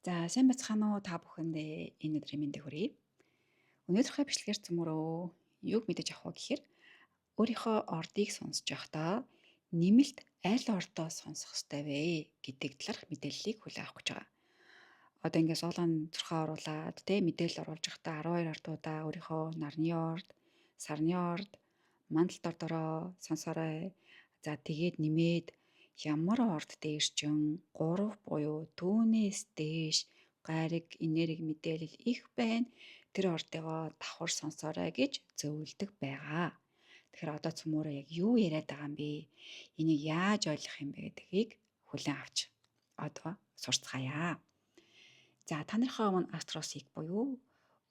За сайн бацхан уу та бүхэндээ энэ өдрийн мэндийг хүргэе. Өнөөдрийнхөө бичлэгээр цөмөрөө юуг мэдэж авах вэ гэхээр өөрийнхөө ордыг сонсож байхдаа нэмэлт аль ордоо сонсох ёстой вэ гэдэг талаарх мэдээллийг хүлээн авах гэж байгаа. Одоо ингээд суулган зурхаа оруулаад мэдээлэл оруулж байхдаа 12 ордуудаа өөрийнхөө нарны орд, сарны орд, мандалт ордороо сонсоорой. За тэгээд нэмээд ямар орд дээрчин 3 буюу түүнээс дээш гариг энерги мэдээлэл их байна. Тэр ордыгоо давхар сонсоорой гэж зөвлөдөг байгаа. Тэгэхээр одоо цөмөөрөө яг юу яриад байгаа юм бэ? Энийг яаж ойлгох юм бэ гэдгийг хүлээн авч одоо сурцгаая. За та нархаа өмнө астросик буюу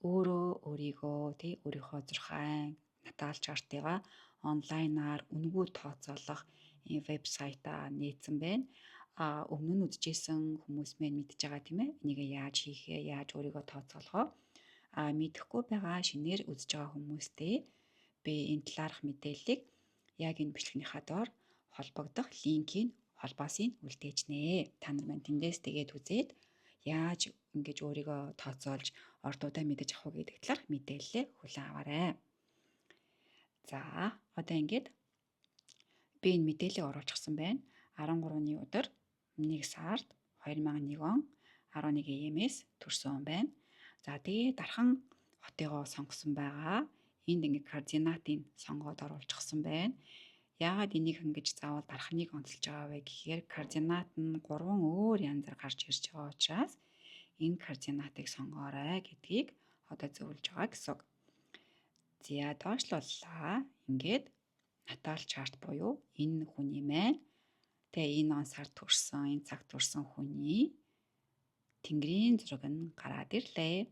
өөрийгөө өөрийнхөө зурхайн натал чартыгаа онлайнаар үнэгүй тооцоолох вебсайтаа нээсэн байна. Өмнө нь үзчихсэн хүмүүс мэн мэдж байгаа тийм ээ. Энийг яаж хийхээ, яаж өөрийгөө тооцоолохоо мэдэхгүй байгаа шинээр үзэж байгаа хүмүүстээ би энэ талаарх мэдээллийг яг энэ бичлэгнийхаа доор холбогдох линкийг холбоосын үлдээж нэ. Та нар маань тэндээс тэгээд үзээд яаж ингэж өөрийгөө тооцоолж ордуудаа мэдэж авах вэ гэдэг талаарх мэдээлэлээ хүлээн аваарай. За одоо ингээд би энэ мэдээллийг оруулчихсан байна. 13-ны өдөр 1 сард 2001 он 11 AM-ээс төрсөн он байна. За тэгээд дархан хотыгоо сонгосон байгаа. Энд ингээд координатыг сонгоод оруулчихсан байна. Яагаад энийг ингэж заавал дархныг онцолж байгаа вэ гэхээр координат нь 3 өөр янзаар гарч ирж байгаа учраас энэ координатыг сонгоорой гэдгийг одоо зөвлөж байгаа гэсэн үг. За доошлууллаа. Ингээд натал чарт буюу энэ хүний маань тэгээ энэ он сард төрсэн, энэ цагт төрсэн хүний тэнгэрийн зураг нь гараад ирлээ.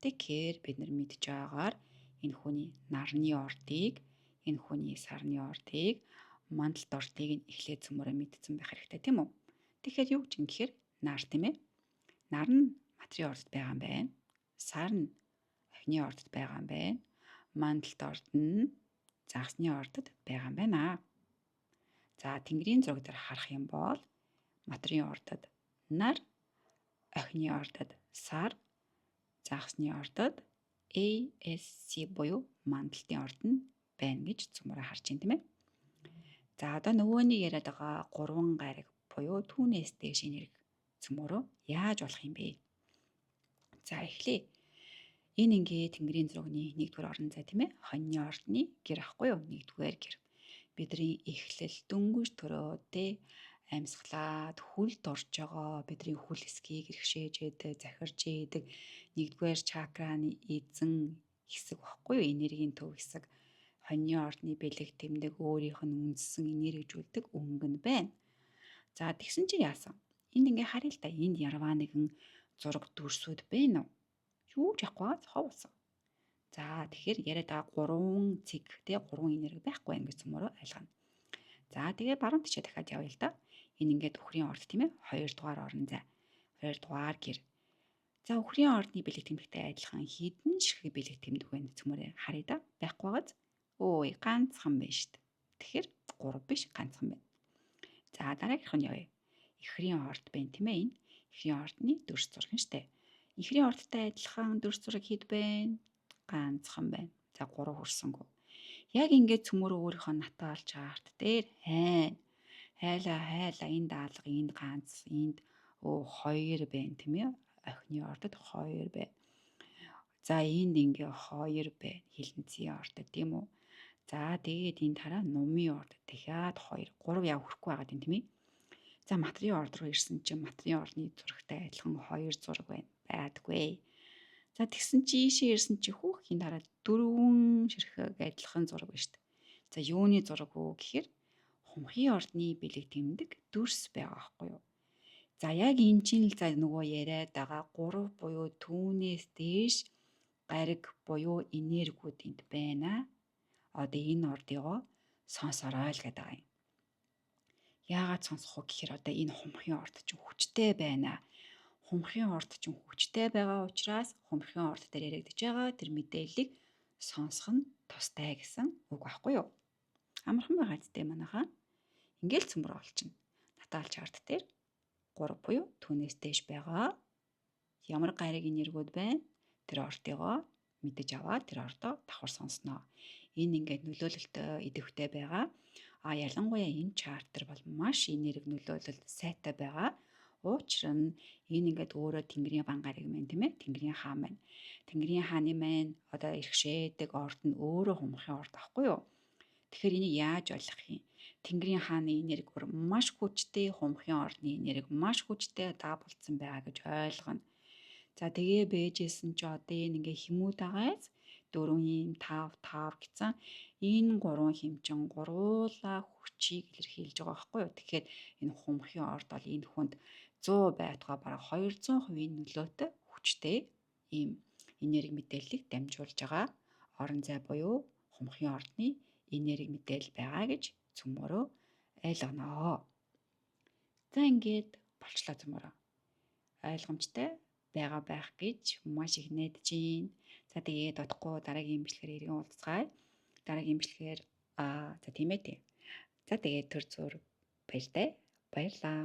Тэгэхээр бид нар мэдж байгаагаар энэ хүний нарны ордыг, энэ хүний сарны ордыг, мандалт ордыг нь эхлээд цөмөрөө мэдсэн байх хэрэгтэй тийм үү? Тэгэхээр юу гэж юм гэхээр нар тийм ээ. Нар нь материйн ордод байгаа юм байна. Сар нь охины ордод байгаа юм байна. Мандалт орд нь загсны ордод байгаа юм байна. За тэнгэрийн зураг дээр харах юм бол материйн ордод нар, охины ордод сар, загсны ордод ASC буюу мандалтын орд нь байна гэж цөмөрөө харж байна тийм ээ. За одоо нөгөөний яриад байгаа 3 гариг буюу түүнээс дээш энерги цөмөрөө яаж болох юм бэ? За эхлэе. Энэ ингээд тэнгэрийн зурагны 1-р орон зай тийм ээ. Хоньны ордны гэр ахгүй юу? 1-р гэр. Бидний эхлэл дөнгөж төрөөд амьсгалаад хүлд орж байгаа бидний хүл эсгийг иргшээж яадаг, захирж яадаг 1-р чакраны эзэн хэсэг баггүй юу? Энергийн төв хэсэг. Хоньны ордны бэлэг тэмдэг өөрийнх нь үндсэн энержүүлдэг өнгө нь байна. За тэгсэн чи яасан? Энд ингээ харъя л та. Энд ярваа нэгэн зураг дүрсүүд байна уу? Юу ч яахгүй хов болсон. За тэгэхээр яриад байгаа 3 цэг 3 энерги байхгүй ингэж цөмөрөө ойлгоно. За тэгээ баруун тишээ дахиад явъя л да. Энэ ингээд үхрийн орд тийм ээ. 2 дугаар орон зай. 2 дугаар гэр. За үхрийн ордны бэлэг тэмдэгтэй адилхан хідэн ширхэг бэлэг тэмдэг байна цөмөрөө харъя да. Байхгүй байгааз. Ой ганцхан байна шүү дээ. Тэгэхээр 3 биш ганцхан байна. За дараагийнх нь явъя. Ихрийн орд байна тийм ээ энэ. Ихрийн ордны дүрс зураг нь шүү дээ. Ихрийн ордтой адилхан дүрс зураг хэд байна? Ганцхан байна. За 3 хүрсэнгүү. Яг ингээд цөмөрөө өөрийнхөө натаал чарт дээр хайлаа энэ даалга энд ганц энд 2 байна тийм ээ. Охины ордод 2 байна. За энд ингээ 2 байна. Хилэнцгийн ордод тийм үү? За тэгээд энэ тараа нумын ордод дахиад 2 3 яв хүрэхгүй байгаад юм тийм ээ. За материйн орд руу ирсэн чинь материйн ордны зурагтай адилхан 2 зураг байна. Байдаггүй. За тэгсэн чи ийшээ ирсэн чи хүүхийн дараа 4 ширхэг адилхан зураг байна шүү дээ. За юуны зураг вэ гэхээр хумхын ордны бэлэг тэмдэг дүрс байгаа байхгүй юу? За яг энэ чинь л за нөгөө яриад байгаа 3 буюу түүнээс дээш гариг буюу энергиуд энд байна. Одоо энэ ордыгоо сонсорой л гэдэг юм. Яагаад сонсох вэ гэхээр одоо энэ хумхын орд чинь хүчтэй байна. Хумхын орд чинь хүчтэй байгаа учраас хумхын орд дээр яригдж байгаа тэр мэдээллийг сонсох нь тустай гэсэн үг байхгүй юу? Амархан байгаа зүтэй манайхаа. Ингээл цөмөр олчихно. Натаал чарт дээр 3 буюу түүнээс дээш байгаа Ямар гариг энергиуд байна? Тэр ортыгоо мэдэж аваад тэр ордоо давхар сонсноо. Энэ ингээд нөлөөлөлтөй идэвхтэй байгаа. Ялангуяа энэ чартер бол маш энерги нөлөөлөл сайтай байгаа. Учир нь энэ ингээд өөрөө Тэнгэрийн бан гариг мэн тийм ээ. Тэнгэрийн хаан байна. Тэнгэрийн хааны маань одоо иргшээдэг орд нь өөрөө хумхын орд ахгүй юу? Тэгэхээр энийг яаж ойлгох юм? Тэнгэрийн хааны энерги бүр маш хүчтэй, хумхын ордны энерги маш хүчтэй даабулцсан байгаа гэж ойлгоно. За тэгээ бэжсэн чи одоо энэ ингээ хэмүүд байгаас 4 юм 5 5 гэсэн энэ гурван хэмжин гуруула хүчийг илэрхийлж байгаа байхгүй юу? Тэгэхээр энэ хумхын орд бол энэ хүнд 100 байтугай бараг 200% нөлөөтэй хүчтэй ийм энерги мэдээллийг дамжуулж байгаа орон зай буюу хумхын ордны энерги мэдээлэл байгаа гэж цөмөрөө ойлгоноо. За ингээд болчлоо цөмөрөө. Ойлгомжтой байгаа байх гэж маш их найдаж байна. За тэгээд бодохгүй дараагийн бичлэгээр иргэн уулзгаая. Дараагийн бичлэгээр за тийм ээ. За тэгээд төр зур баяртай. Баярлаа.